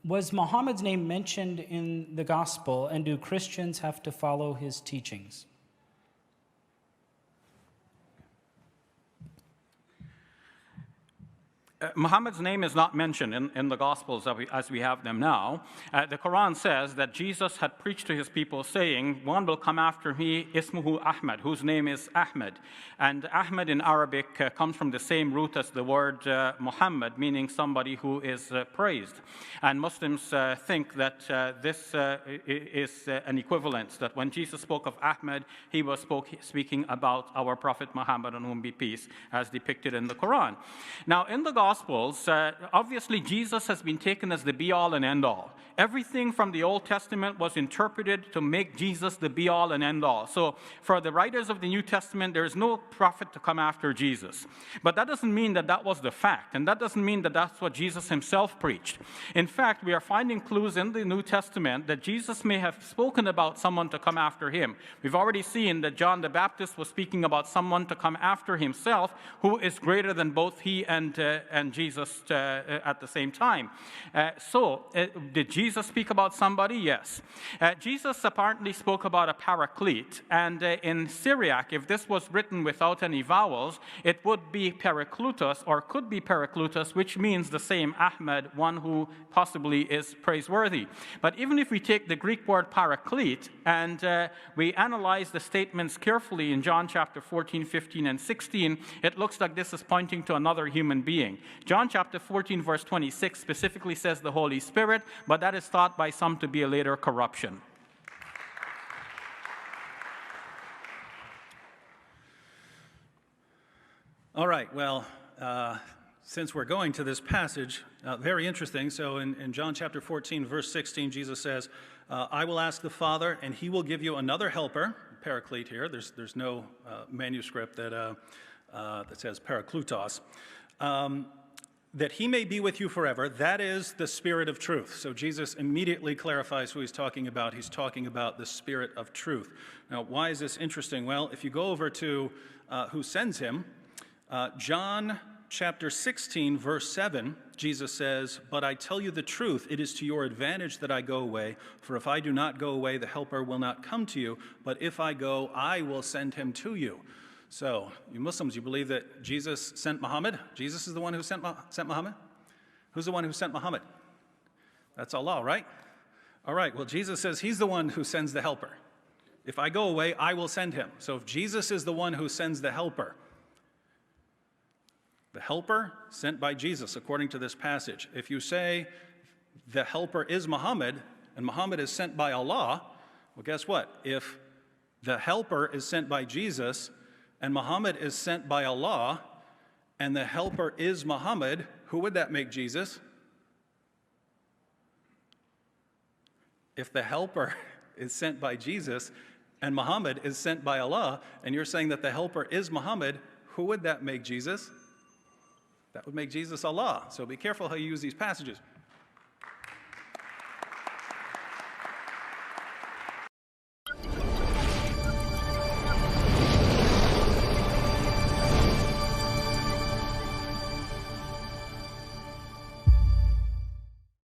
Was Muhammad's name mentioned in the gospel, and do Christians have to follow his teachings? Muhammad's name is not mentioned in the Gospels as we have them now. The Quran says that Jesus had preached to his people saying, one will come after me, ismuhu Ahmad, whose name is Ahmed. And Ahmed in Arabic comes from the same root as the word Muhammad, meaning somebody who is praised. And Muslims think that this is an equivalence, that when Jesus spoke of Ahmed, he was speaking about our Prophet Muhammad, on whom be peace, as depicted in the Quran. Now, in the Gospels, obviously Jesus has been taken as the be-all and end-all. Everything from the Old Testament was interpreted to make Jesus the be-all and end-all. So for the writers of the New Testament, there is no prophet to come after Jesus. But that doesn't mean that that was the fact, and that doesn't mean that that's what Jesus himself preached. In fact, we are finding clues in the New Testament that Jesus may have spoken about someone to come after him. We've already seen that John the Baptist was speaking about someone to come after himself who is greater than both he and Jesus at the same time. Did Jesus speak about somebody? Yes. Jesus apparently spoke about a paraclete, and in Syriac, if this was written without any vowels, it would be paraklutos, or could be paraklutos, which means the same Ahmed, one who possibly is praiseworthy. But even if we take the Greek word paraclete and we analyze the statements carefully in John chapter 14, 15, and 16, it looks like this is pointing to another human being. John chapter 14, verse 26 specifically says the Holy Spirit, but that is thought by some to be a later corruption. All right, well, since we're going to this passage, very interesting. So in John chapter 14, verse 16, Jesus says, I will ask the Father, and he will give you another helper, paraclete here. There's no manuscript that says paraklutos. That he may be with you forever. That is the Spirit of truth. So Jesus immediately clarifies who he's talking about. He's talking about the Spirit of truth. Now, why is this interesting? Well, if you go over to who sends him, John chapter 16, verse 7, Jesus says, but I tell you the truth, it is to your advantage that I go away. For if I do not go away, the Helper will not come to you. But if I go, I will send him to you. So, you Muslims, you believe that Jesus sent Muhammad? Jesus is the one who sent Muhammad? Who's the one who sent Muhammad? That's Allah, right? All right, well, Jesus says he's the one who sends the helper. If I go away, I will send him. So if Jesus is the one who sends the helper sent by Jesus, according to this passage, if you say the helper is Muhammad, and Muhammad is sent by Allah, well, guess what? If the helper is sent by Jesus, and Muhammad is sent by Allah, and the helper is Muhammad, who would that make Jesus? If the helper is sent by Jesus, and Muhammad is sent by Allah, and you're saying that the helper is Muhammad, who would that make Jesus? That would make Jesus Allah. So be careful how you use these passages.